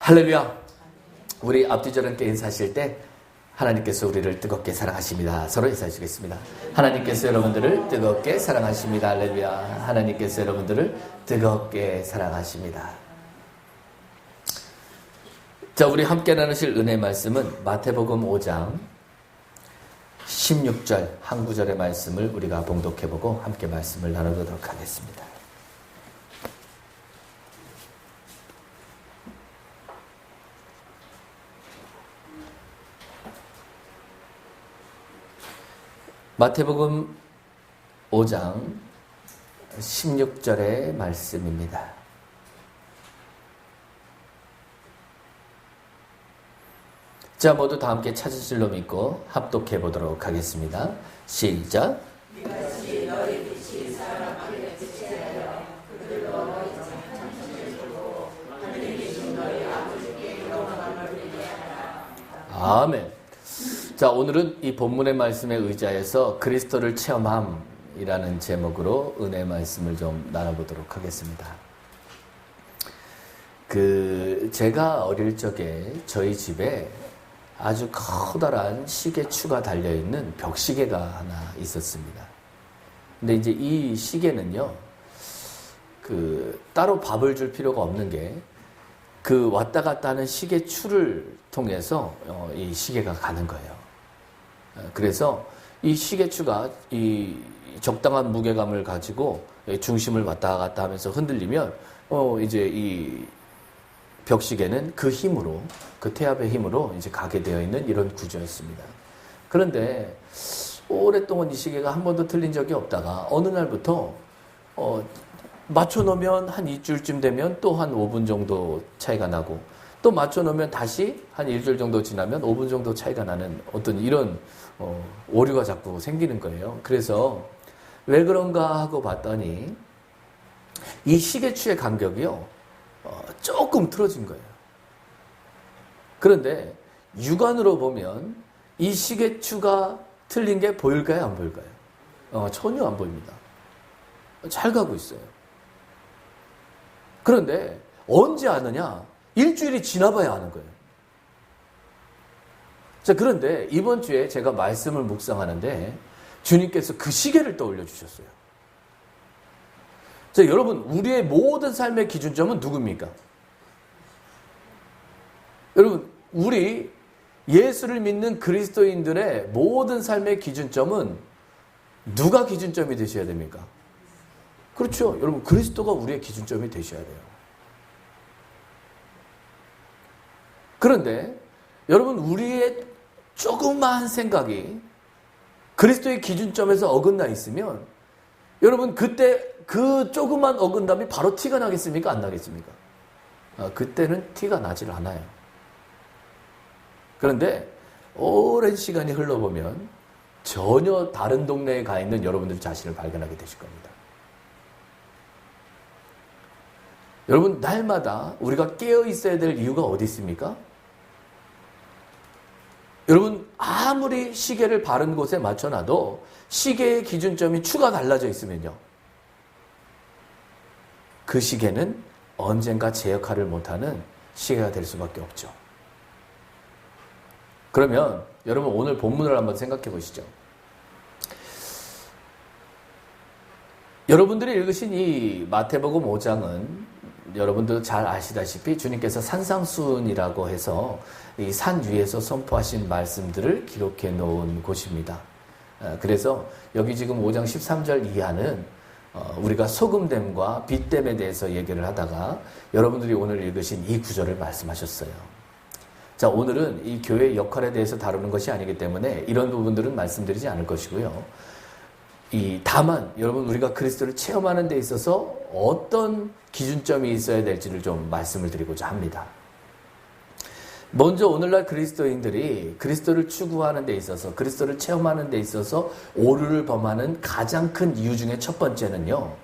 할렐루야. 우리 앞뒤절 함께 인사하실 때 하나님께서 우리를 뜨겁게 사랑하십니다. 서로 인사해 주겠습니다. 하나님께서 여러분들을 뜨겁게 사랑하십니다. 할렐루야. 하나님께서 여러분들을 뜨겁게 사랑하십니다. 자, 우리 함께 나누실 은혜 말씀은 마태복음 5장 16절 한 구절의 말씀을 우리가 봉독해보고 함께 말씀을 나누도록 하겠습니다. 마태복음 5장 16절의 말씀입니다. 자, 모두 다 함께 찾으실 줄로 믿고 합독해 보도록 하겠습니다. 시작. 아멘. 자, 오늘은 이 본문의 말씀에 의지하여서 그리스도를 체험함이라는 제목으로 은혜 말씀을 좀 나눠보도록 하겠습니다. 제가 어릴 적에 저희 집에 아주 커다란 시계추가 달려있는 벽시계가 하나 있었습니다. 근데 이제 이 시계는요, 따로 밥을 줄 필요가 없는 게, 왔다 갔다 하는 시계추를 통해서 이 시계가 가는 거예요. 그래서 이 시계추가 이 적당한 무게감을 가지고 중심을 왔다 갔다 하면서 흔들리면, 이제 이 벽시계는 그 힘으로, 그 태압의 힘으로 이제 가게 되어 있는 이런 구조였습니다. 그런데 오랫동안 이 시계가 한 번도 틀린 적이 없다가 어느 날부터 맞춰놓으면 한 일주일쯤 되면 또 한 5분 정도 차이가 나고, 또 맞춰놓으면 다시 한 일주일 정도 지나면 5분 정도 차이가 나는 어떤 이런 오류가 자꾸 생기는 거예요. 그래서 왜 그런가 하고 봤더니 이 시계추의 간격이요, 조금 틀어진 거예요. 그런데 육안으로 보면 이 시계추가 틀린 게 보일까요? 안 보일까요? 전혀 안 보입니다. 잘 가고 있어요. 그런데 언제 아느냐? 일주일이 지나봐야 아는 거예요. 자, 그런데 이번 주에 제가 말씀을 묵상하는데 주님께서 그 시계를 떠올려 주셨어요. 자, 여러분, 우리의 모든 삶의 기준점은 누굽니까? 여러분, 우리 예수를 믿는 그리스도인들의 모든 삶의 기준점은 누가 기준점이 되셔야 됩니까? 그렇죠. 여러분, 그리스도가 우리의 기준점이 되셔야 돼요. 그런데 여러분, 우리의 조그마한 생각이 그리스도의 기준점에서 어긋나 있으면 여러분, 그때 그 조그만 어긋남이 바로 티가 나겠습니까? 안 나겠습니까? 그때는 티가 나질 않아요. 그런데 오랜 시간이 흘러보면 전혀 다른 동네에 가 있는 여러분들 자신을 발견하게 되실 겁니다. 여러분, 날마다 우리가 깨어 있어야 될 이유가 어디 있습니까? 여러분, 아무리 시계를 바른 곳에 맞춰놔도 시계의 기준점이 추가 달라져 있으면요, 그 시계는 언젠가 제 역할을 못하는 시계가 될 수밖에 없죠. 그러면 여러분, 오늘 본문을 한번 생각해 보시죠. 여러분들이 읽으신 이 마태복음 5장은 여러분도 잘 아시다시피 주님께서 산상수훈이라고 해서 이 산 위에서 선포하신 말씀들을 기록해 놓은 곳입니다. 그래서 여기 지금 5장 13절 이하는 우리가 소금됨과 빛됨에 대해서 얘기를 하다가 여러분들이 오늘 읽으신 이 구절을 말씀하셨어요. 자, 오늘은 이 교회의 역할에 대해서 다루는 것이 아니기 때문에 이런 부분들은 말씀드리지 않을 것이고요. 다만 여러분, 우리가 그리스도를 체험하는 데 있어서 어떤 기준점이 있어야 될지를 좀 말씀을 드리고자 합니다. 먼저 오늘날 그리스도인들이 그리스도를 추구하는 데 있어서, 그리스도를 체험하는 데 있어서 오류를 범하는 가장 큰 이유 중에 첫 번째는요,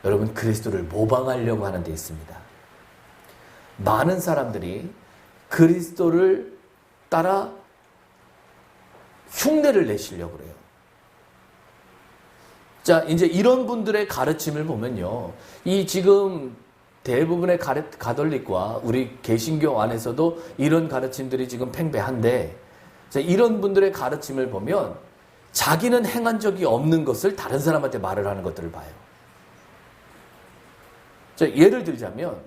여러분, 그리스도를 모방하려고 하는 데 있습니다. 많은 사람들이 그리스도를 따라 흉내를 내시려고 그래요. 자, 이제 이런 분들의 가르침을 보면요, 이 지금 대부분의 가톨릭과 우리 개신교 안에서도 이런 가르침들이 지금 팽배한데, 이런 분들의 가르침을 보면 자기는 행한 적이 없는 것을 다른 사람한테 말을 하는 것들을 봐요. 예를 들자면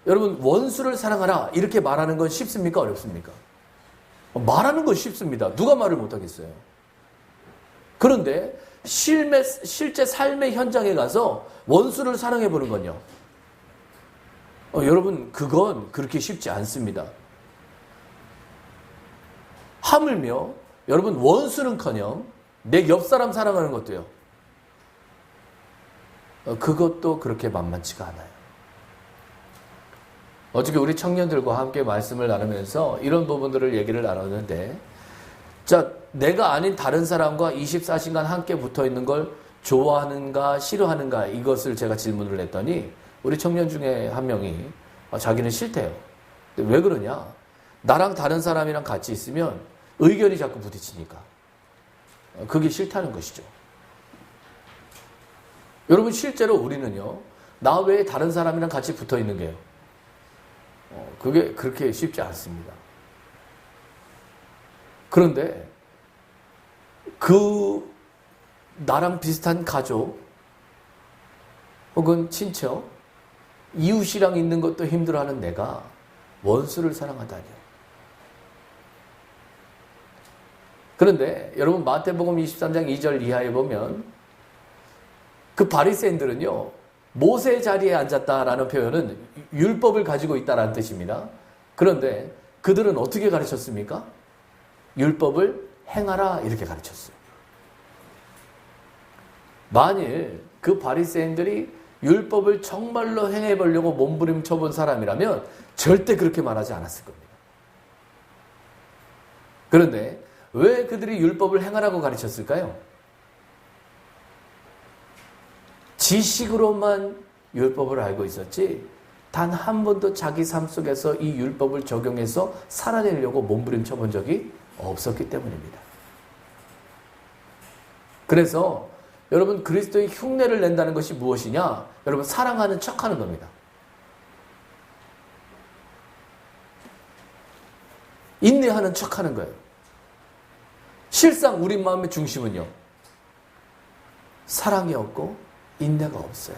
여러분, 원수를 사랑하라 이렇게 말하는 건 쉽습니까? 어렵습니까? 말하는 건 쉽습니다. 누가 말을 못하겠어요? 그런데 실제 삶의 현장에 가서 원수를 사랑해보는 건요, 여러분, 그건 그렇게 쉽지 않습니다. 하물며 여러분, 원수는커녕 내 옆 사람 사랑하는 것도요, 그것도 그렇게 만만치가 않아요. 어저께 우리 청년들과 함께 말씀을 나누면서 이런 부분들을 얘기를 나눴는데, 내가 아닌 다른 사람과 24시간 함께 붙어 있는 걸 좋아하는가 싫어하는가, 이것을 제가 질문을 했더니 우리 청년 중에 한 명이 자기는 싫대요. 근데 왜 그러냐? 나랑 다른 사람이랑 같이 있으면 의견이 자꾸 부딪히니까. 그게 싫다는 것이죠. 여러분, 실제로 우리는요, 나 외에 다른 사람이랑 같이 붙어 있는 게요, 그게 그렇게 쉽지 않습니다. 그런데 나랑 비슷한 가족 혹은 친척, 이웃이랑 있는 것도 힘들어하는 내가 원수를 사랑하다니요. 그런데 여러분, 마태복음 23장 2절 이하에 보면 그 바리새인들은요, 모세 자리에 앉았다라는 표현은 율법을 가지고 있다라는 뜻입니다. 그런데 그들은 어떻게 가르쳤습니까? 율법을 행하라 이렇게 가르쳤어요. 만일 그 바리새인들이 율법을 정말로 행해보려고 몸부림쳐 본 사람이라면 절대 그렇게 말하지 않았을 겁니다. 그런데 왜 그들이 율법을 행하라고 가르쳤을까요? 지식으로만 율법을 알고 있었지 단 한 번도 자기 삶 속에서 이 율법을 적용해서 살아내려고 몸부림쳐 본 적이 없었기 때문입니다. 그래서 여러분, 그리스도의 흉내를 낸다는 것이 무엇이냐? 여러분, 사랑하는 척하는 겁니다. 인내하는 척하는 거예요. 실상 우리 마음의 중심은요, 사랑이 없고 인내가 없어요.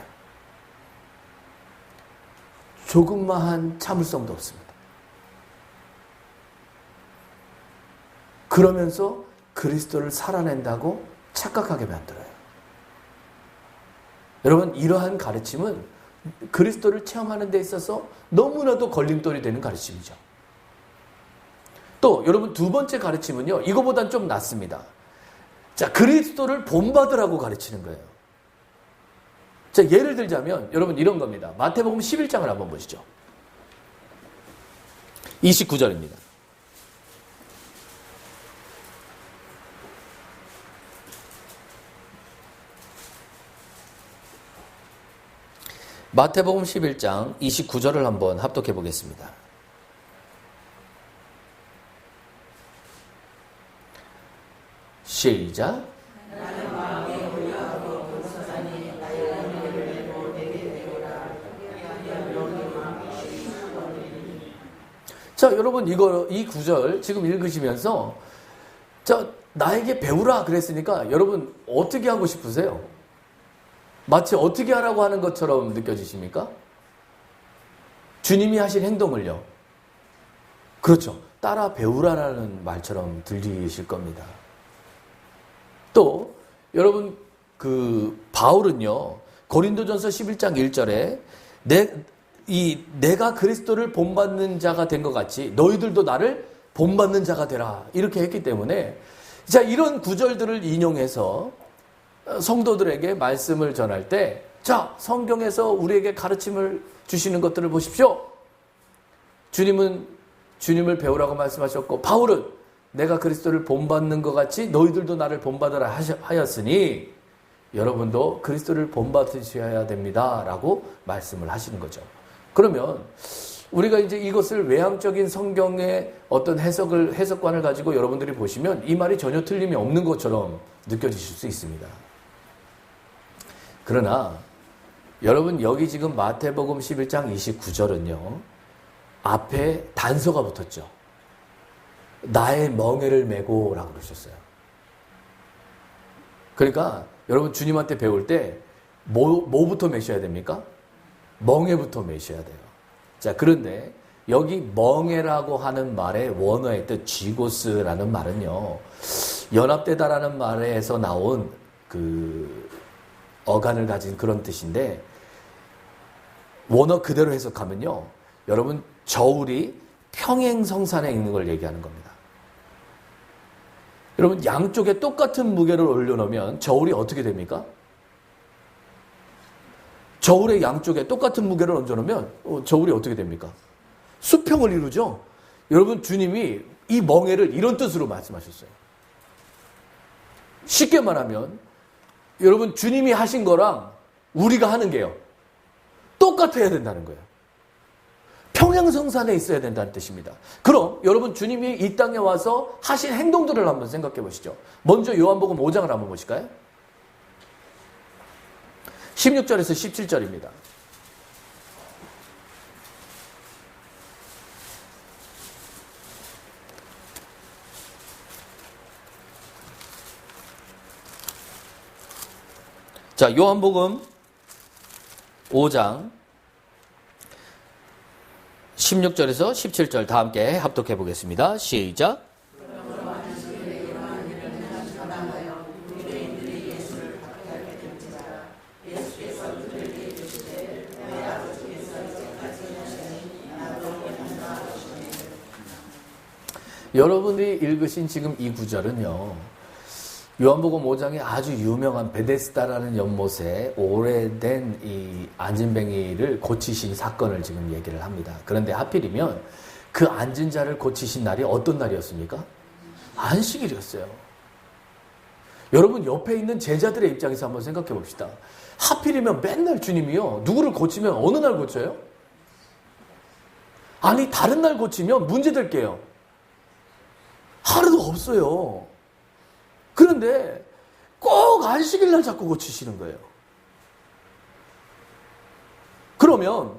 조금만 참을성도 없습니다. 그러면서 그리스도를 살아낸다고 착각하게 만들어요. 여러분, 이러한 가르침은 그리스도를 체험하는 데 있어서 너무나도 걸림돌이 되는 가르침이죠. 또 여러분, 두 번째 가르침은요, 이거보단 좀 낫습니다. 그리스도를 본받으라고 가르치는 거예요. 예를 들자면 여러분, 이런 겁니다. 마태복음 11장을 한번 보시죠. 29절입니다. 마태복음 11장 29절을 한번 합독해 보겠습니다. 시작. 여러분, 이 구절 지금 읽으시면서 나에게 배우라 그랬으니까 여러분 어떻게 하고 싶으세요? 마치 어떻게 하라고 하는 것처럼 느껴지십니까? 주님이 하신 행동을요, 그렇죠, 따라 배우라라는 말처럼 들리실 겁니다. 또 여러분, 바울은요, 고린도전서 11장 1절에 내가 그리스도를 본받는 자가 된 것 같이 너희들도 나를 본받는 자가 되라 이렇게 했기 때문에, 이런 구절들을 인용해서 성도들에게 말씀을 전할 때, 성경에서 우리에게 가르침을 주시는 것들을 보십시오. 주님은 주님을 배우라고 말씀하셨고, 바울은 내가 그리스도를 본받는 것 같이 너희들도 나를 본받으라 하였으니 여러분도 그리스도를 본받으셔야 됩니다 라고 말씀을 하시는 거죠. 그러면 우리가 이제 이것을 외향적인 성경의 어떤 해석관을 가지고 여러분들이 보시면 이 말이 전혀 틀림이 없는 것처럼 느껴지실 수 있습니다. 그러나 여러분 여기 지금 마태복음 11장 29절은요. 앞에 단서가 붙었죠. 나의 멍에를 메고 라고 그러셨어요. 그러니까 여러분 주님한테 배울 때 뭐부터 메셔야 됩니까? 멍에부터 메셔야 돼요. 자, 그런데 여기 멍에라고 하는 말의 원어의 뜻 쥐고스라는 말은요. 연합되다라는 말에서 나온 그 어간을 가진 그런 뜻인데 원어 그대로 해석하면요. 여러분 저울이 평행성산에 있는 걸 얘기하는 겁니다. 여러분 양쪽에 똑같은 무게를 올려놓으면 저울이 어떻게 됩니까? 저울의 양쪽에 똑같은 무게를 얹어놓으면 저울이 어떻게 됩니까? 수평을 이루죠. 여러분 주님이 이 멍에를 이런 뜻으로 말씀하셨어요. 쉽게 말하면 여러분 주님이 하신 거랑 우리가 하는 게요. 똑같아야 된다는 거예요. 평행성산에 있어야 된다는 뜻입니다. 그럼 여러분 주님이 이 땅에 와서 하신 행동들을 한번 생각해 보시죠. 먼저 요한복음 5장을 한번 보실까요? 16절에서 17절입니다. 자, 요한복음 5장 16절에서 17절 다 함께 합독해 보겠습니다. 시작. 여러분이 읽으신 지금 이 구절은요. 요한복음 5장에 아주 유명한 베데스다라는 연못에 오래된 이 안진뱅이를 고치신 사건을 지금 얘기를 합니다. 그런데 하필이면 그 앉은 자를 고치신 날이 어떤 날이었습니까? 안식일이었어요. 여러분 옆에 있는 제자들의 입장에서 한번 생각해 봅시다. 하필이면 맨날 주님이요. 누구를 고치면 어느 날 고쳐요? 아니 다른 날 고치면 문제될 게요. 하루도 없어요. 그런데 꼭 안식일 날 자꾸 고치시는 거예요. 그러면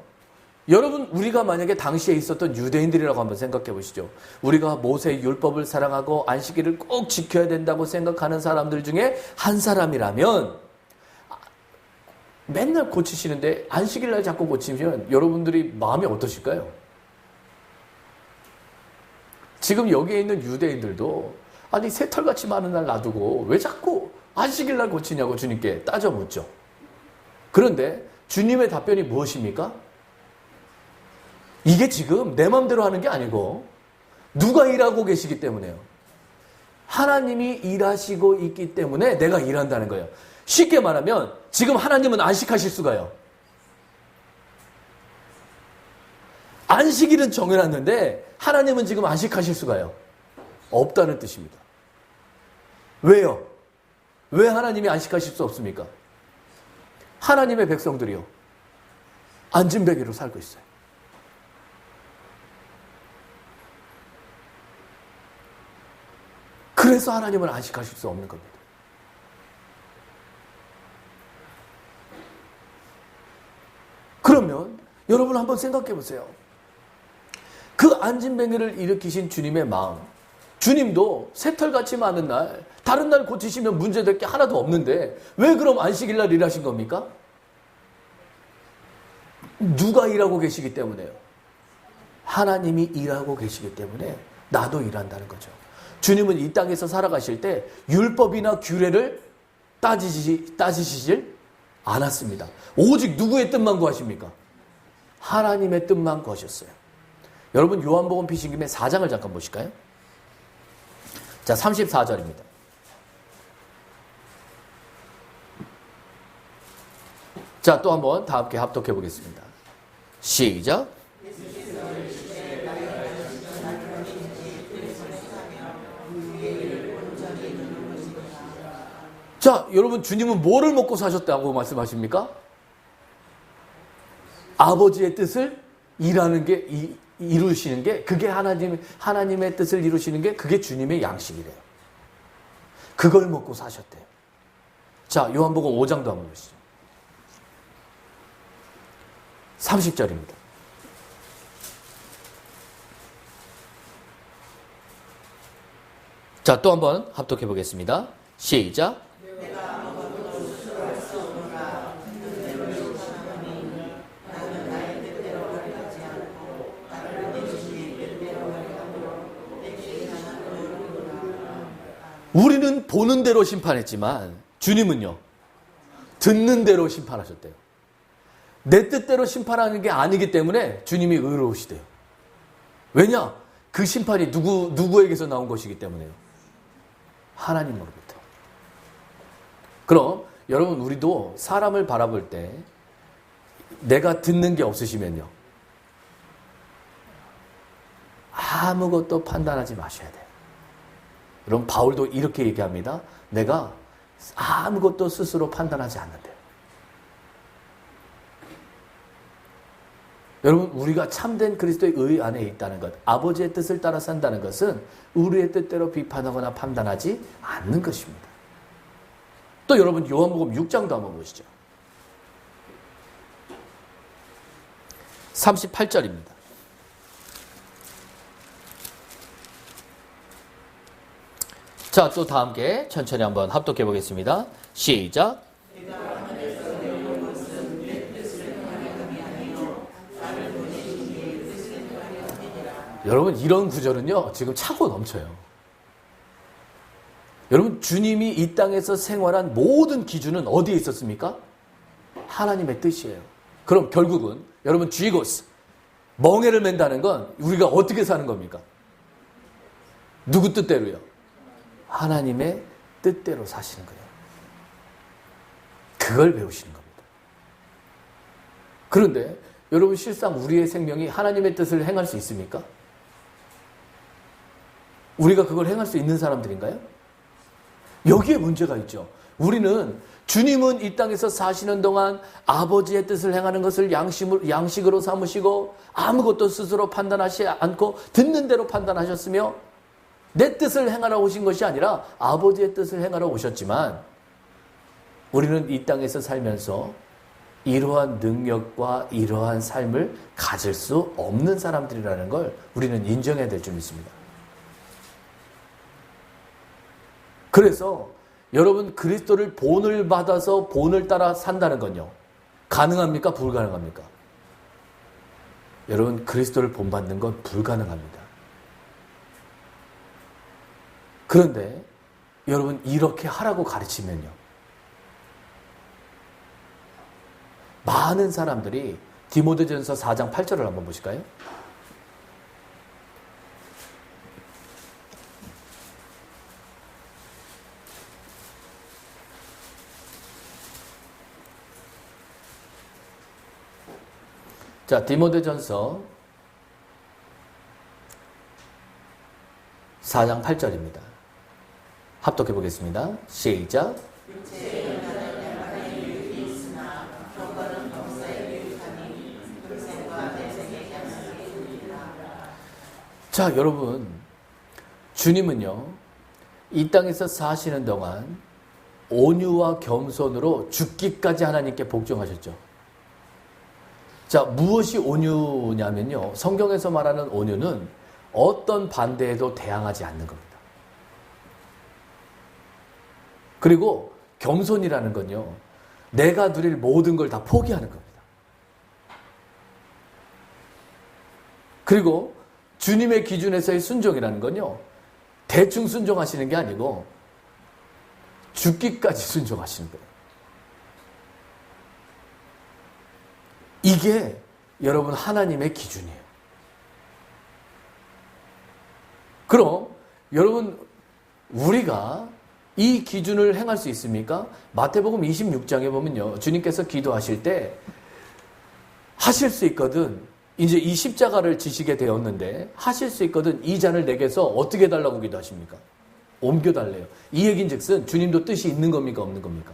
여러분 우리가 만약에 당시에 있었던 유대인들이라고 한번 생각해 보시죠. 우리가 모세의 율법을 사랑하고 안식일을 꼭 지켜야 된다고 생각하는 사람들 중에 한 사람이라면 맨날 고치시는데 안식일 날 자꾸 고치면 여러분들이 마음이 어떠실까요? 지금 여기에 있는 유대인들도 아니 새털같이 많은 날 놔두고 왜 자꾸 안식일 날 고치냐고 주님께 따져 묻죠. 그런데 주님의 답변이 무엇입니까? 이게 지금 내 마음대로 하는 게 아니고 누가 일하고 계시기 때문에요. 하나님이 일하시고 있기 때문에 내가 일한다는 거예요. 쉽게 말하면 지금 하나님은 안식하실 수가요. 안식일은 정해놨는데 하나님은 지금 안식하실 수가요. 없다는 뜻입니다. 왜요? 왜 하나님이 안식하실 수 없습니까? 하나님의 백성들이요. 안진뱅이로 살고 있어요. 그래서 하나님은 안식하실 수 없는 겁니다. 그러면 여러분 한번 생각해 보세요. 그 안진뱅이를 일으키신 주님의 마음, 주님도 새털같이 많은 날, 다른 날 고치시면 문제될 게 하나도 없는데 왜 그럼 안식일 날 일하신 겁니까? 누가 일하고 계시기 때문에요. 하나님이 일하고 계시기 때문에 나도 일한다는 거죠. 주님은 이 땅에서 살아가실 때 율법이나 규례를 따지시질 않았습니다. 오직 누구의 뜻만 구하십니까? 하나님의 뜻만 구하셨어요. 여러분 요한복음 피신 김에 4장을 잠깐 보실까요? 자, 34절입니다. 자, 또 한번 다 함께 합독해 보겠습니다. 시작. 자, 여러분 주님은 뭐를 먹고 사셨다고 말씀하십니까? 아버지의 뜻을 일하는 게 이루시는 게 그게 하나님의 뜻을 이루시는 게 그게 주님의 양식이래요. 그걸 먹고 사셨대요. 자, 요한복음 5장도 한번 보시죠. 30절입니다. 자, 또 한번 합독해 보겠습니다. 시작. 우리는 보는 대로 심판했지만 주님은요, 듣는 대로 심판하셨대요. 내 뜻대로 심판하는 게 아니기 때문에 주님이 의로우시대요. 왜냐? 그 심판이 누구에게서 나온 것이기 때문에요. 하나님으로부터. 그럼 여러분, 우리도 사람을 바라볼 때 내가 듣는 게 없으시면요, 아무것도 판단하지 마셔야 돼요. 여러분, 바울도 이렇게 얘기합니다. 내가 아무것도 스스로 판단하지 않는데요. 여러분, 우리가 참된 그리스도의 의 안에 있다는 것, 아버지의 뜻을 따라 산다는 것은 우리의 뜻대로 비판하거나 판단하지 않는 것입니다. 또 여러분, 요한복음 6장도 한번 보시죠. 38절입니다. 자, 또 다 함께 천천히 한번 합독해 보겠습니다. 시작. 여러분, 이런 구절은요, 지금 차고 넘쳐요. 여러분, 주님이 이 땅에서 생활한 모든 기준은 어디에 있었습니까? 하나님의 뜻이에요. 그럼 결국은 여러분, 쥐고스, 멍에를 맨다는 건 우리가 어떻게 사는 겁니까? 누구 뜻대로요? 하나님의 뜻대로 사시는 거예요. 그걸 배우시는 겁니다. 그런데 여러분, 실상 우리의 생명이 하나님의 뜻을 행할 수 있습니까? 우리가 그걸 행할 수 있는 사람들인가요? 여기에 문제가 있죠. 우리는 주님은 이 땅에서 사시는 동안 아버지의 뜻을 행하는 것을 양식으로 삼으시고 아무것도 스스로 판단하지 않고 듣는 대로 판단하셨으며, 내 뜻을 행하러 오신 것이 아니라 아버지의 뜻을 행하러 오셨지만, 우리는 이 땅에서 살면서 이러한 능력과 이러한 삶을 가질 수 없는 사람들이라는 걸 우리는 인정해야 될 줄 믿습니다. 그래서 여러분, 그리스도를 본을 받아서 본을 따라 산다는 건요, 가능합니까? 불가능합니까? 여러분, 그리스도를 본받는 건 불가능합니다. 그런데 여러분, 이렇게 하라고 가르치면요, 많은 사람들이 디모데전서 4장 8절을 한번 보실까요? 자, 디모데전서 4장 8절입니다. 합독해 보겠습니다. 시작. 자, 여러분, 주님은요, 이 땅에서 사시는 동안 온유와 겸손으로 죽기까지 하나님께 복종하셨죠. 자, 무엇이 온유냐면요, 성경에서 말하는 온유는 어떤 반대에도 대항하지 않는 겁니다. 그리고 겸손이라는 건요, 내가 누릴 모든 걸 다 포기하는 겁니다. 그리고 주님의 기준에서의 순종이라는 건요, 대충 순종하시는 게 아니고 죽기까지 순종하시는 거예요. 이게 여러분, 하나님의 기준이에요. 그럼 여러분, 우리가 이 기준을 행할 수 있습니까? 마태복음 26장에 보면요, 주님께서 기도하실 때 하실 수 있거든, 이제 이 십자가를 지시게 되었는데 하실 수 있거든 이 잔을 내게서 어떻게 달라고 기도하십니까? 옮겨달래요. 이 얘긴즉슨 주님도 뜻이 있는 겁니까? 없는 겁니까?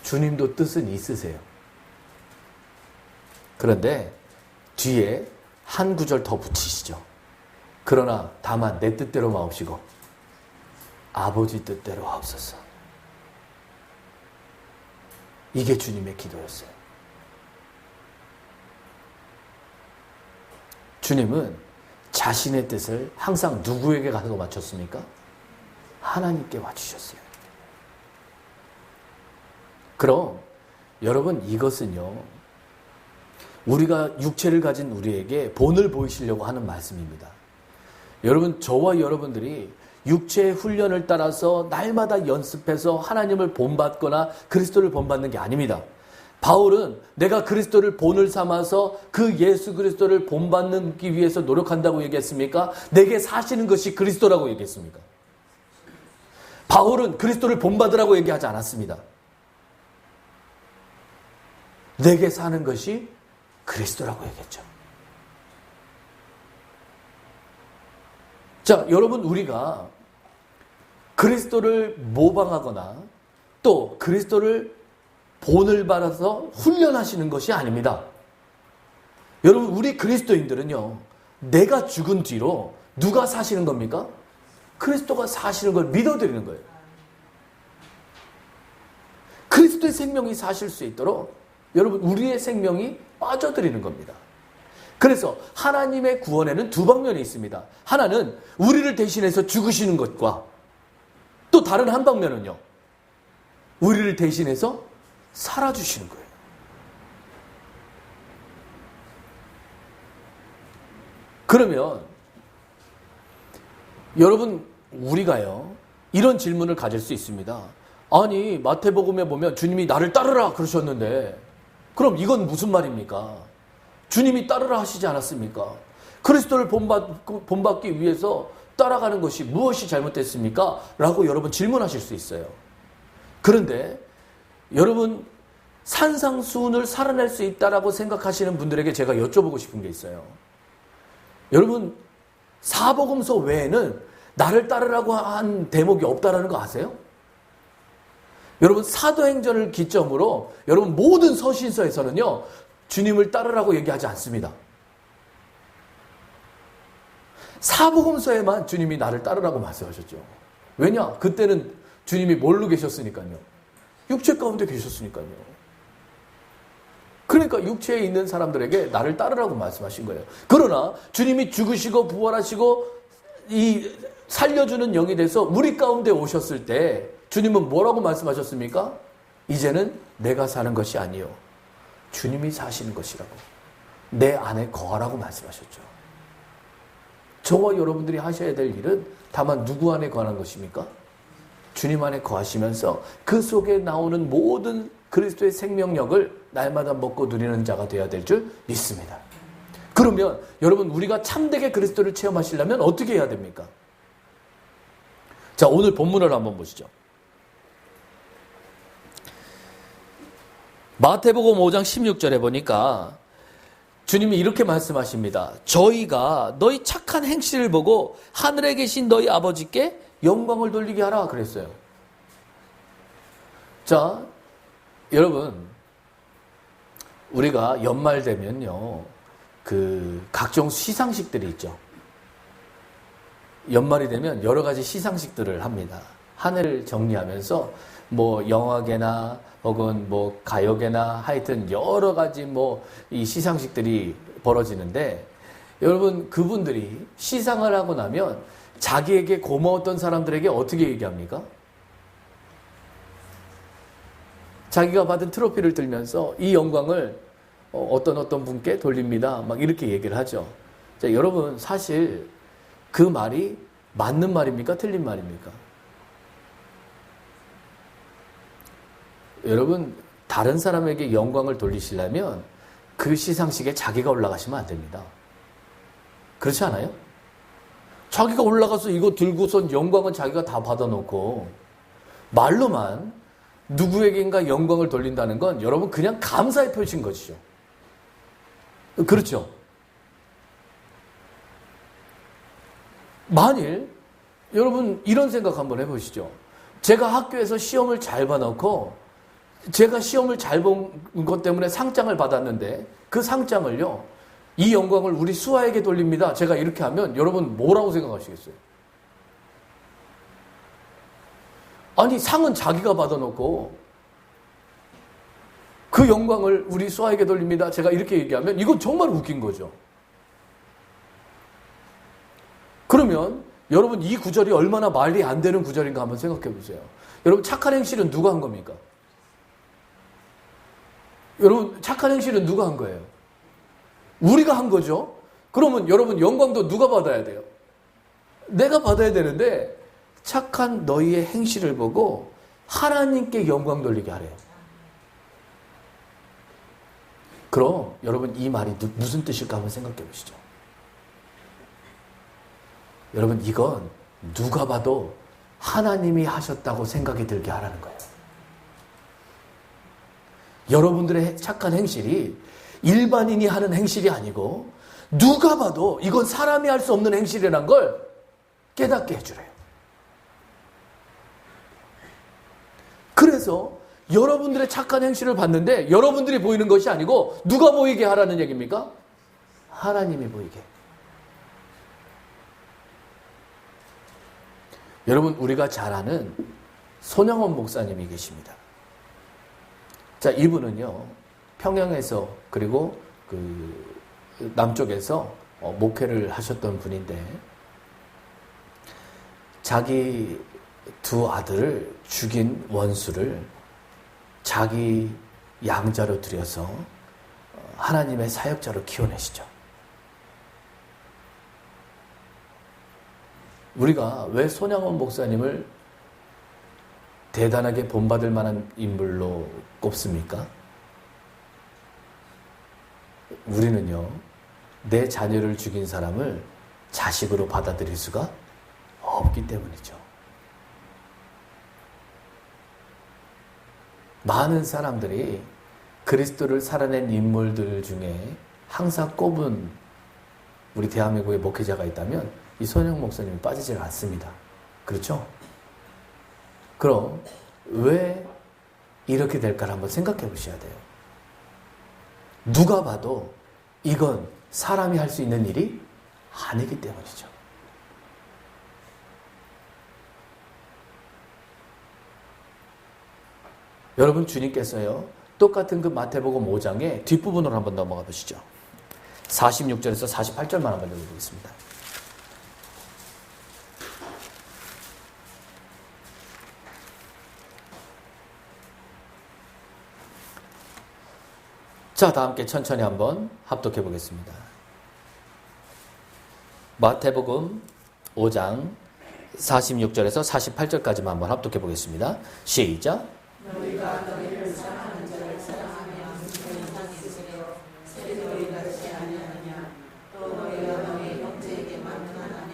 주님도 뜻은 있으세요. 그런데 뒤에 한 구절 더 붙이시죠. 그러나 다만 내 뜻대로 마옵시고 아버지 뜻대로 하옵소서. 이게 주님의 기도였어요. 주님은 자신의 뜻을 항상 누구에게 가서 맞췄습니까? 하나님께 맞추셨어요. 그럼 여러분, 이것은요, 우리가 육체를 가진 우리에게 본을 보이시려고 하는 말씀입니다. 여러분, 저와 여러분들이 육체의 훈련을 따라서 날마다 연습해서 하나님을 본받거나 그리스도를 본받는 게 아닙니다. 바울은 내가 그리스도를 본을 삼아서 그 예수 그리스도를 본받기 위해서 노력한다고 얘기했습니까? 내게 사시는 것이 그리스도라고 얘기했습니까? 바울은 그리스도를 본받으라고 얘기하지 않았습니다. 내게 사는 것이 그리스도라고 얘기했죠. 자, 여러분, 우리가 그리스도를 모방하거나 또 그리스도를 본을 받아서 훈련하시는 것이 아닙니다. 여러분, 우리 그리스도인들은요, 내가 죽은 뒤로 누가 사시는 겁니까? 그리스도가 사시는 걸 믿어드리는 거예요. 그리스도의 생명이 사실 수 있도록 여러분, 우리의 생명이 빠져드리는 겁니다. 그래서 하나님의 구원에는 두 방면이 있습니다. 하나는 우리를 대신해서 죽으시는 것과 또 다른 한 방면은요, 우리를 대신해서 살아주시는 거예요. 그러면 여러분, 우리가요, 이런 질문을 가질 수 있습니다. 아니, 마태복음에 보면 주님이 나를 따르라 그러셨는데 그럼 이건 무슨 말입니까? 주님이 따르라 하시지 않았습니까? 그리스도를 본받기 위해서 따라가는 것이 무엇이 잘못됐습니까? 라고 여러분 질문하실 수 있어요. 그런데 여러분, 산상수훈을 살아낼 수 있다라고 생각하시는 분들에게 제가 여쭤보고 싶은 게 있어요. 여러분, 사복음서 외에는 나를 따르라고 한 대목이 없다라는 거 아세요? 여러분, 사도행전을 기점으로 여러분 모든 서신서에서는요, 주님을 따르라고 얘기하지 않습니다. 사복음서에만 주님이 나를 따르라고 말씀하셨죠. 왜냐? 그때는 주님이 뭘로 계셨으니까요. 육체 가운데 계셨으니까요. 그러니까 육체에 있는 사람들에게 나를 따르라고 말씀하신 거예요. 그러나 주님이 죽으시고 부활하시고 이 살려주는 영이 돼서 우리 가운데 오셨을 때 주님은 뭐라고 말씀하셨습니까? 이제는 내가 사는 것이 아니요, 주님이 사시는 것이라고, 내 안에 거하라고 말씀하셨죠. 저와 여러분들이 하셔야 될 일은 다만 누구 안에 거하는 것입니까? 주님 안에 거하시면서 그 속에 나오는 모든 그리스도의 생명력을 날마다 먹고 누리는 자가 되어야 될 줄 믿습니다. 그러면 여러분, 우리가 참되게 그리스도를 체험하시려면 어떻게 해야 됩니까? 자, 오늘 본문을 한번 보시죠. 마태복음 5장 16절에 보니까 주님이 이렇게 말씀하십니다. 저희가 너희 착한 행실을 보고 하늘에 계신 너희 아버지께 영광을 돌리게 하라 그랬어요. 자, 여러분, 우리가 연말 되면요, 그 각종 시상식들이 있죠. 연말이 되면 여러 가지 시상식들을 합니다. 한 해를 정리하면서 뭐 영화계나 혹은 뭐 가요계나 하여튼 여러 가지 뭐 이 시상식들이 벌어지는데, 여러분, 그분들이 시상을 하고 나면 자기에게 고마웠던 사람들에게 어떻게 얘기합니까? 자기가 받은 트로피를 들면서 이 영광을 어떤 분께 돌립니다, 막 이렇게 얘기를 하죠. 자, 여러분, 사실 그 말이 맞는 말입니까? 틀린 말입니까? 여러분, 다른 사람에게 영광을 돌리시려면 그 시상식에 자기가 올라가시면 안 됩니다. 그렇지 않아요? 자기가 올라가서 이거 들고선 영광은 자기가 다 받아놓고 말로만 누구에게인가 영광을 돌린다는 건 여러분 그냥 감사의 표시인 것이죠. 그렇죠? 만일 여러분 이런 생각 한번 해보시죠. 제가 학교에서 시험을 잘 봐놓고 제가 시험을 잘 본 것 때문에 상장을 받았는데 그 상장을요, 이 영광을 우리 수아에게 돌립니다, 제가 이렇게 하면 여러분 뭐라고 생각하시겠어요? 아니, 상은 자기가 받아놓고 그 영광을 우리 수아에게 돌립니다, 제가 이렇게 얘기하면 이건 정말 웃긴 거죠. 그러면 여러분 이 구절이 얼마나 말이 안 되는 구절인가 한번 생각해 보세요. 여러분 착한 행실은 누가 한 겁니까? 여러분 착한 행실은 누가 한 거예요? 우리가 한 거죠. 그러면 여러분 영광도 누가 받아야 돼요? 내가 받아야 되는데 착한 너희의 행실을 보고 하나님께 영광 돌리게 하래요. 그럼 여러분 이 말이 무슨 뜻일까 한번 생각해 보시죠. 여러분 이건 누가 봐도 하나님이 하셨다고 생각이 들게 하라는 거예요. 여러분들의 착한 행실이 일반인이 하는 행실이 아니고 누가 봐도 이건 사람이 할 수 없는 행실이라는 걸 깨닫게 해주래요. 그래서 여러분들의 착한 행실을 봤는데 여러분들이 보이는 것이 아니고 누가 보이게 하라는 얘기입니까? 하나님이 보이게. 여러분 우리가 잘 아는 손양원 목사님이 계십니다. 자, 이분은요 평양에서 그리고 그 남쪽에서 목회를 하셨던 분인데 자기 두 아들을 죽인 원수를 자기 양자로 들여서 하나님의 사역자로 키워내시죠. 우리가 왜 손양원 목사님을 대단하게 본받을 만한 인물로 꼽습니까? 우리는요, 내 자녀를 죽인 사람을 자식으로 받아들일 수가 없기 때문이죠. 많은 사람들이 그리스도를 살아낸 인물들 중에 항상 꼽은 우리 대한민국의 목회자가 있다면 이 손영 목사님이 빠지질 않습니다. 그렇죠? 그럼 왜 이렇게 될까를 한번 생각해 보셔야 돼요. 누가 봐도 이건 사람이 할 수 있는 일이 아니기 때문이죠. 여러분 주님께서요 똑같은 그 마태복음 5장의 뒷부분으로 한번 넘어가 보시죠. 46절에서 48절만 한번 읽어보겠습니다. 자, 다 함께 천천히 한번 합독해 보겠습니다. 마태복음 5장 46절에서 48절까지만 한번 합독해 보겠습니다. 시작. 너희가 너희를 사랑하는 자를 사랑하며 세상에 있으려 세상이 같이 아니하느냐 또 너희가 너희 형제에게 만능하며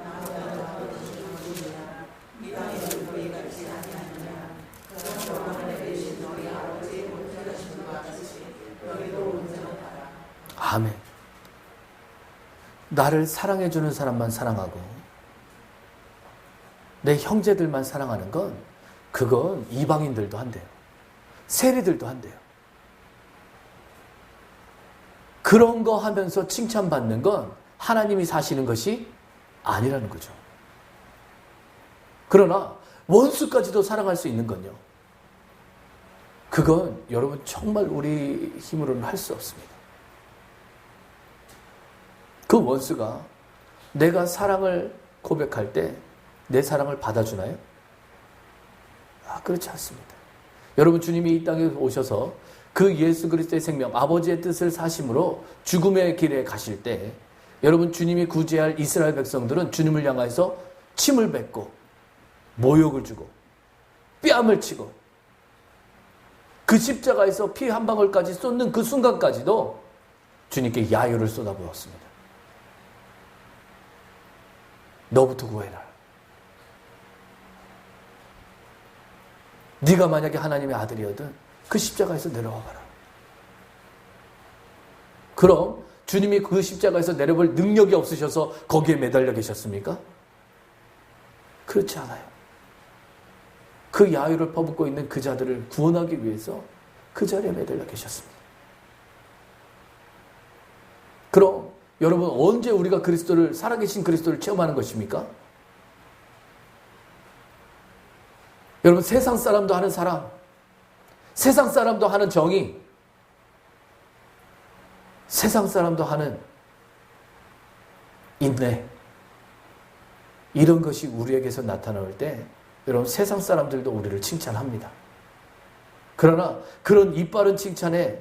나보다 더 주시느냐 이 땅에는 너희 같이 아니하느냐 그러므로 하늘에 계신 너희 아버지의 온전하신 것 같이 너희도 온전하라. 아멘. 나를 사랑해주는 사람만 사랑하고 내 형제들만 사랑하는 건 그건 이방인들도 한대요. 세리들도 한대요. 그런 거 하면서 칭찬받는 건 하나님이 사시는 것이 아니라는 거죠. 그러나 원수까지도 사랑할 수 있는 건요. 그건 여러분 정말 우리 힘으로는 할 수 없습니다. 그 원수가 내가 사랑을 고백할 때 내 사랑을 받아주나요? 그렇지 않습니다. 여러분 주님이 이 땅에 오셔서 그 예수 그리스도의 생명, 아버지의 뜻을 사심으로 죽음의 길에 가실 때 여러분 주님이 구제할 이스라엘 백성들은 주님을 향해서 침을 뱉고 모욕을 주고 뺨을 치고 그 십자가에서 피 한 방울까지 쏟는 그 순간까지도 주님께 야유를 쏟아부었습니다. 너부터 구해라. 네가 만약에 하나님의 아들이거든 그 십자가에서 내려와 봐라. 그럼 주님이 그 십자가에서 내려볼 능력이 없으셔서 거기에 매달려 계셨습니까? 그렇지 않아요. 그 야유를 퍼붓고 있는 그 자들을 구원하기 위해서 그 자리에 매달려 계셨습니다. 그럼 여러분 언제 우리가 그리스도를 살아계신 그리스도를 체험하는 것입니까? 여러분 세상 사람도 하는 사랑, 세상 사람도 하는 정의, 세상 사람도 하는 인내, 이런 것이 우리에게서 나타날 때 여러분 세상 사람들도 우리를 칭찬합니다. 그러나 그런 이빠른 칭찬에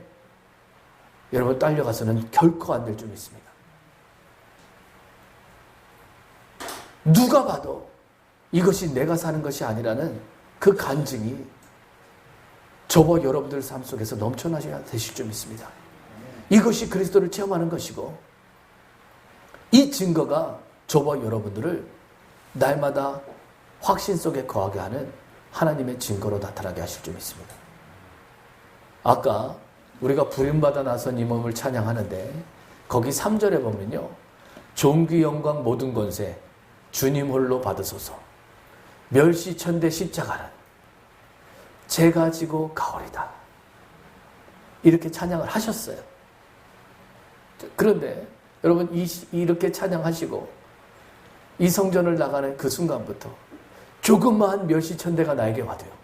여러분 딸려가서는 결코 안 될 줄 믿습니다. 누가 봐도 이것이 내가 사는 것이 아니라는 그 간증이 저와 여러분들 삶 속에서 넘쳐나셔야 되실 줄 믿습니다. 이것이 그리스도를 체험하는 것이고 이 증거가 저와 여러분들을 날마다 확신 속에 거하게 하는 하나님의 증거로 나타나게 하실 줄 믿습니다. 아까 우리가 부름받아 나선 이 몸을 찬양하는데 거기 3절에 보면요. 존귀 영광 모든 권세 주님 홀로 받으소서 멸시천대 십자가는 제가 지고 가오리다. 이렇게 찬양을 하셨어요. 그런데 여러분 이렇게 찬양하시고 이 성전을 나가는 그 순간부터 조그마한 멸시천대가 나에게 와도요.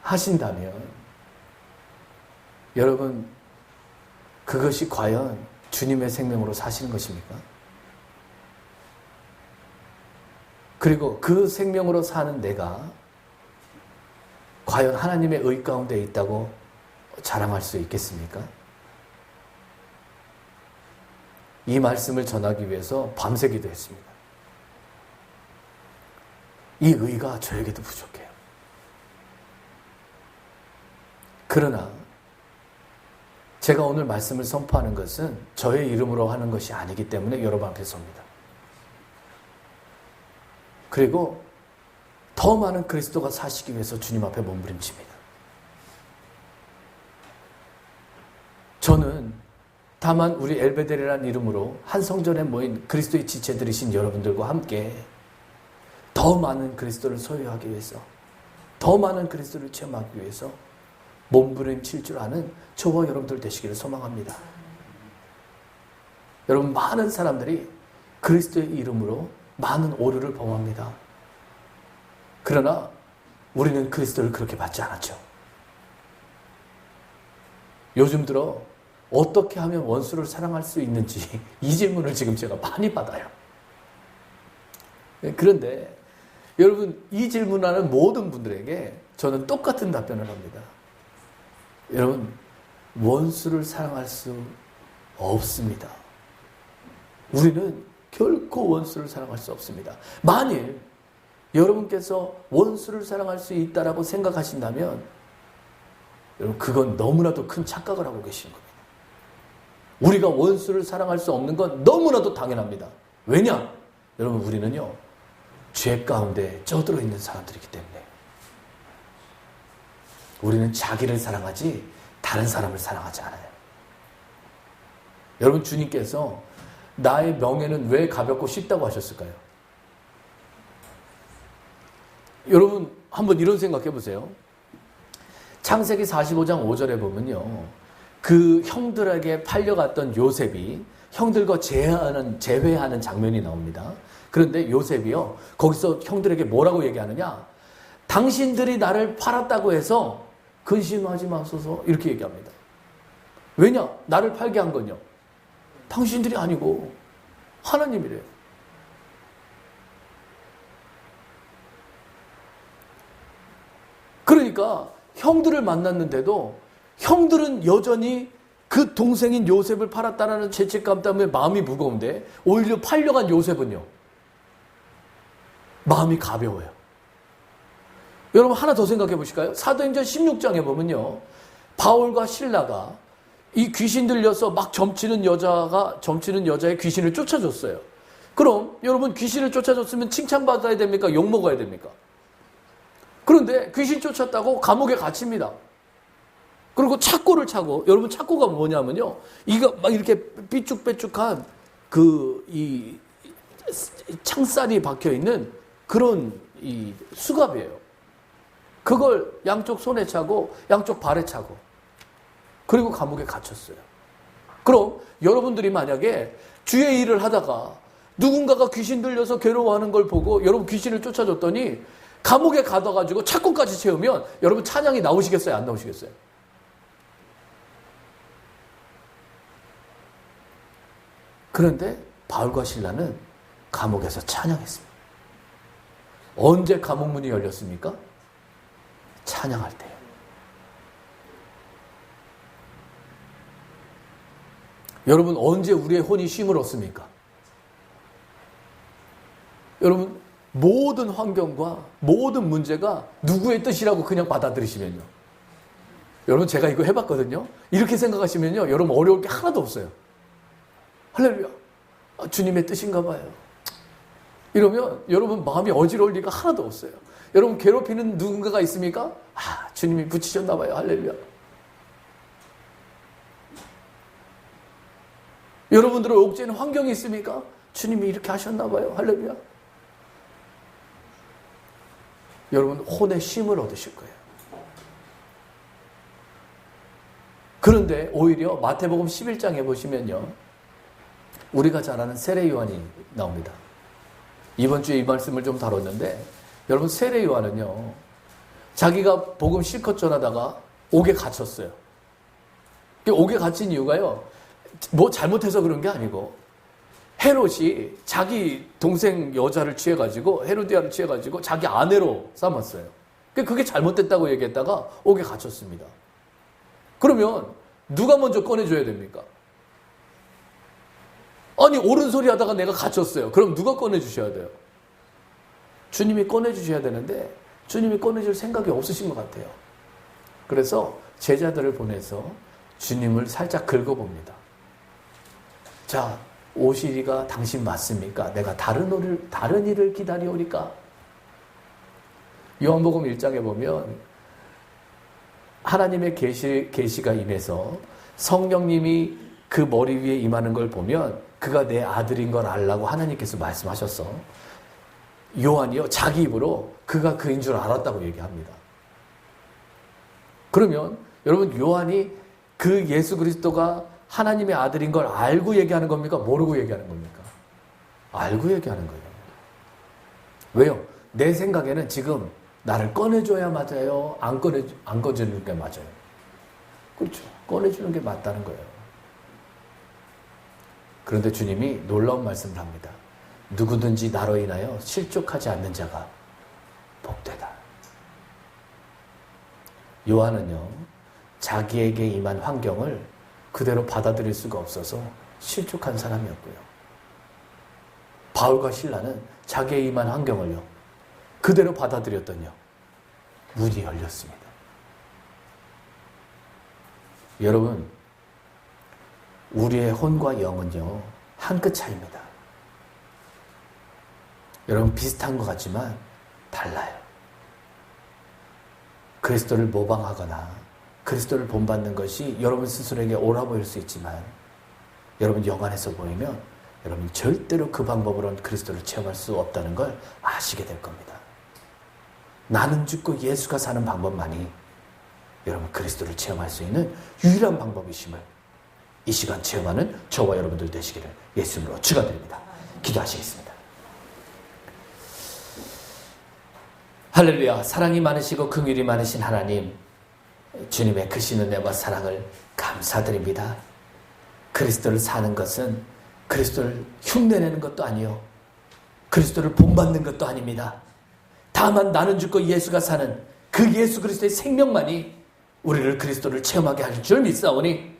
하신다면 여러분 그것이 과연 주님의 생명으로 사시는 것입니까? 그리고 그 생명으로 사는 내가 과연 하나님의 의 가운데 있다고 자랑할 수 있겠습니까? 이 말씀을 전하기 위해서 밤새기도 했습니다. 이 의가 저에게도 부족해요. 그러나 제가 오늘 말씀을 선포하는 것은 저의 이름으로 하는 것이 아니기 때문에 여러분 앞에 섭니다. 그리고 더 많은 그리스도가 사시기 위해서 주님 앞에 몸부림칩니다. 저는 다만 우리 엘베델이라는 이름으로 한 성전에 모인 그리스도의 지체들이신 여러분들과 함께 더 많은 그리스도를 소유하기 위해서 더 많은 그리스도를 체험하기 위해서 몸부림칠 줄 아는 저와 여러분들 되시기를 소망합니다. 여러분 많은 사람들이 그리스도의 이름으로 많은 오류를 범합니다. 그러나 우리는 그리스도를 그렇게 받지 않았죠. 요즘 들어 어떻게 하면 원수를 사랑할 수 있는지 이 질문을 지금 제가 많이 받아요. 그런데 여러분 이 질문하는 모든 분들에게 저는 똑같은 답변을 합니다. 여러분 원수를 사랑할 수 없습니다. 우리는 결코 원수를 사랑할 수 없습니다. 만일 여러분께서 원수를 사랑할 수 있다라고 생각하신다면 여러분 그건 너무나도 큰 착각을 하고 계신 겁니다. 우리가 원수를 사랑할 수 없는 건 너무나도 당연합니다. 왜냐? 여러분 우리는요 죄 가운데 쪄들어 있는 사람들이기 때문에 우리는 자기를 사랑하지 다른 사람을 사랑하지 않아요. 여러분 주님께서 나의 명예는 왜 가볍고 쉽다고 하셨을까요? 여러분 한번 이런 생각해 보세요. 창세기 45장 5절에 보면요. 그 형들에게 팔려갔던 요셉이 형들과 재회하는 장면이 나옵니다. 그런데 요셉이요. 거기서 형들에게 뭐라고 얘기하느냐? 당신들이 나를 팔았다고 해서 근심하지 마소서 이렇게 얘기합니다. 왜냐? 나를 팔게 한 건요. 당신들이 아니고 하나님이래요. 그러니까 형들을 만났는데도 형들은 여전히 그 동생인 요셉을 팔았다는 죄책감 때문에 마음이 무거운데 오히려 팔려간 요셉은요. 마음이 가벼워요. 여러분 하나 더 생각해 보실까요? 사도행전 16장에 보면요. 바울과 실라가 이 귀신 들려서 막 점치는 여자의 귀신을 쫓아줬어요. 그럼 여러분 귀신을 쫓아줬으면 칭찬받아야 됩니까? 욕먹어야 됩니까? 그런데 귀신 쫓았다고 감옥에 갇힙니다. 그리고 착고를 차고, 여러분 착고가 뭐냐면요. 이거 막 이렇게 삐쭉빼쭉한 이 창살이 박혀있는 그런 이 수갑이에요. 그걸 양쪽 손에 차고 양쪽 발에 차고 그리고 감옥에 갇혔어요. 그럼 여러분들이 만약에 주의 일을 하다가 누군가가 귀신 들려서 괴로워하는 걸 보고 여러분 귀신을 쫓아줬더니 감옥에 가둬가지고 착고까지 채우면 여러분 찬양이 나오시겠어요? 안 나오시겠어요? 그런데 바울과 실라는 감옥에서 찬양했습니다. 언제 감옥 문이 열렸습니까? 찬양할 때요. 여러분, 언제 우리의 혼이 쉼을 얻습니까? 여러분, 모든 환경과 모든 문제가 누구의 뜻이라고 그냥 받아들이시면요. 여러분, 제가 이거 해봤거든요. 이렇게 생각하시면요, 여러분 어려울 게 하나도 없어요. 할렐루야. 주님의 뜻인가 봐요. 이러면 여러분 마음이 어지러울 리가 하나도 없어요. 여러분 괴롭히는 누군가가 있습니까? 주님이 붙이셨나 봐요. 할렐루야. 여러분들을 옥죄는 환경이 있습니까? 주님이 이렇게 하셨나 봐요. 할렐루야. 여러분 혼의 쉼을 얻으실 거예요. 그런데 오히려 마태복음 11장에 보시면요, 우리가 잘 아는 세례 요한이 나옵니다. 이번 주에 이 말씀을 좀 다뤘는데, 여러분 세례 요한은요, 자기가 복음 실컷 전하다가 옥에 갇혔어요. 옥에 갇힌 이유가요, 뭐 잘못해서 그런 게 아니고, 헤롯이 자기 동생 여자를 취해가지고, 헤로디아를 취해가지고 자기 아내로 삼았어요. 그게 잘못됐다고 얘기했다가 옥에 갇혔습니다. 그러면 누가 먼저 꺼내줘야 됩니까? 아니, 옳은 소리 하다가 내가 갇혔어요. 그럼 누가 꺼내주셔야 돼요? 주님이 꺼내주셔야 되는데 주님이 꺼내줄 생각이 없으신 것 같아요. 그래서 제자들을 보내서 주님을 살짝 긁어봅니다. 자, 오시리가 당신 맞습니까? 내가 다른 일을 기다리오리까? 요한복음 1장에 보면 하나님의 계시가 임해서 성령님이 그 머리 위에 임하는 걸 보면 그가 내 아들인 걸 알라고 하나님께서 말씀하셨어. 요한이요, 자기 입으로 그가 그인 줄 알았다고 얘기합니다. 그러면 여러분, 요한이 그 예수 그리스도가 하나님의 아들인 걸 알고 얘기하는 겁니까? 모르고 얘기하는 겁니까? 알고 얘기하는 거예요. 왜요? 내 생각에는 지금 나를 꺼내줘야 맞아요? 안 꺼내주는 게 맞아요? 그렇죠. 꺼내주는 게 맞다는 거예요. 그런데 주님이 놀라운 말씀을 합니다. 누구든지 나로 인하여 실족하지 않는 자가 복되다. 요한은요, 자기에게 임한 환경을 그대로 받아들일 수가 없어서 실족한 사람이었고요. 바울과 실라는 자기의 임한 환경을요, 그대로 받아들였더니요, 문이 열렸습니다. 여러분, 우리의 혼과 영은요, 한 끗 차이입니다. 여러분, 비슷한 것 같지만 달라요. 그리스도를 모방하거나 그리스도를 본받는 것이 여러분 스스로에게 옳아 보일 수 있지만, 여러분 영안에서 보이면 여러분 절대로 그 방법으로는 그리스도를 체험할 수 없다는 걸 아시게 될 겁니다. 나는 죽고 예수가 사는 방법만이 여러분 그리스도를 체험할 수 있는 유일한 방법이심을 이 시간 체험하는 저와 여러분들 되시기를 예수님으로 축원드립니다. 기도하시겠습니다. 할렐루야. 사랑이 많으시고 긍휼이 많으신 하나님, 주님의 크신 은혜와 사랑을 감사드립니다. 그리스도를 사는 것은 그리스도를 흉내내는 것도 아니요, 그리스도를 본받는 것도 아닙니다. 다만 나는 죽고 예수가 사는 그 예수 그리스도의 생명만이 우리를 그리스도를 체험하게 할 줄 믿사오니,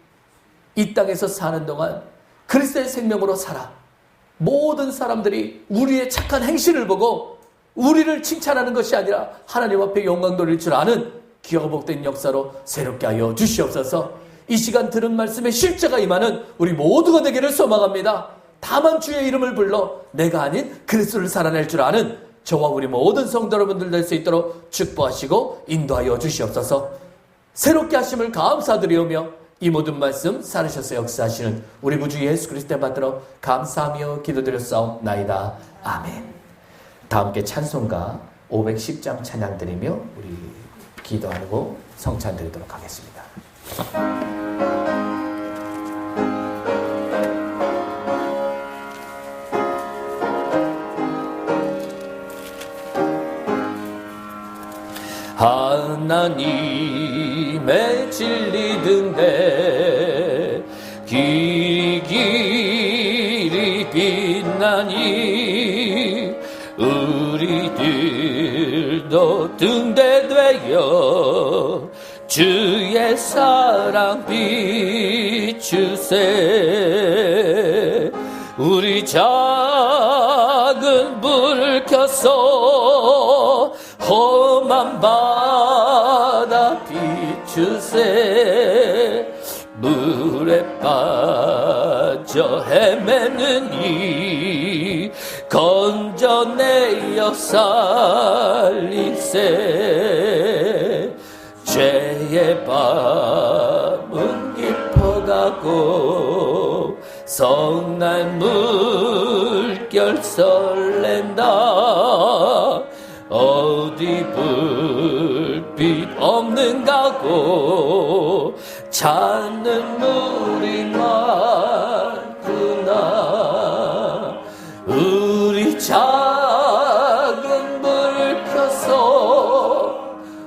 이 땅에서 사는 동안 그리스도의 생명으로 살아 모든 사람들이 우리의 착한 행실을 보고 우리를 칭찬하는 것이 아니라 하나님 앞에 영광 돌릴 줄 아는 귀하고 복된 역사로 새롭게 하여 주시옵소서. 이 시간 들은 말씀에 실제가 임하는 우리 모두가 되기를 소망합니다. 다만 주의 이름을 불러 내가 아닌 그리스도를 살아낼 줄 아는 저와 우리 모든 성도 여러분들 될 수 있도록 축복하시고 인도하여 주시옵소서. 새롭게 하심을 감사드리오며 이 모든 말씀 살으셔서 역사하시는 우리 구주 예수 그리스도의 받들어 감사하며 기도드렸사옵나이다. 아멘. 다 함께 찬송가 510장 찬양 드리며 우리 기도하고 성찬 드리도록 하겠습니다. 하나님의 진리 등대 길이 하나님 우리들도 등대되어 주의 사랑 비추세. 우리 작은 불을 켜서 험한 바다 비추세. 물에 빠져 헤매는 이 건져내어 살리세. 죄의 밤은 깊어가고 성날 물결 설렌다. 어디 불빛 없는가고 찾는 물이 많구나. 우리 작은 불을 켜서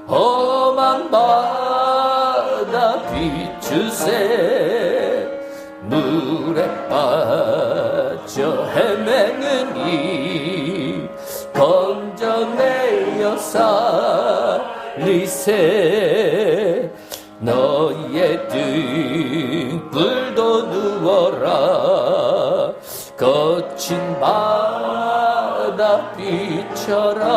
험한 바다 비추세. 물에 빠져 헤매는 이 건져내어 살리세. 너의 등불도 누워라. 거친 바다 비춰라.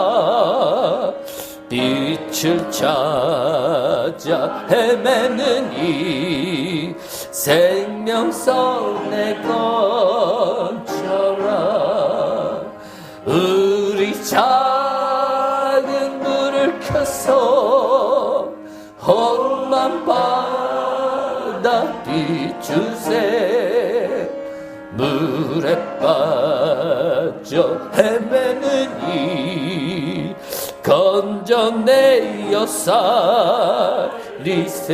빛을 찾아 헤매는 이 생명선에 건쳐라. 우리 작은 불을 켜서 험한 바다 비추세. 물에 빠져 헤매는 이 건져내어 살리세.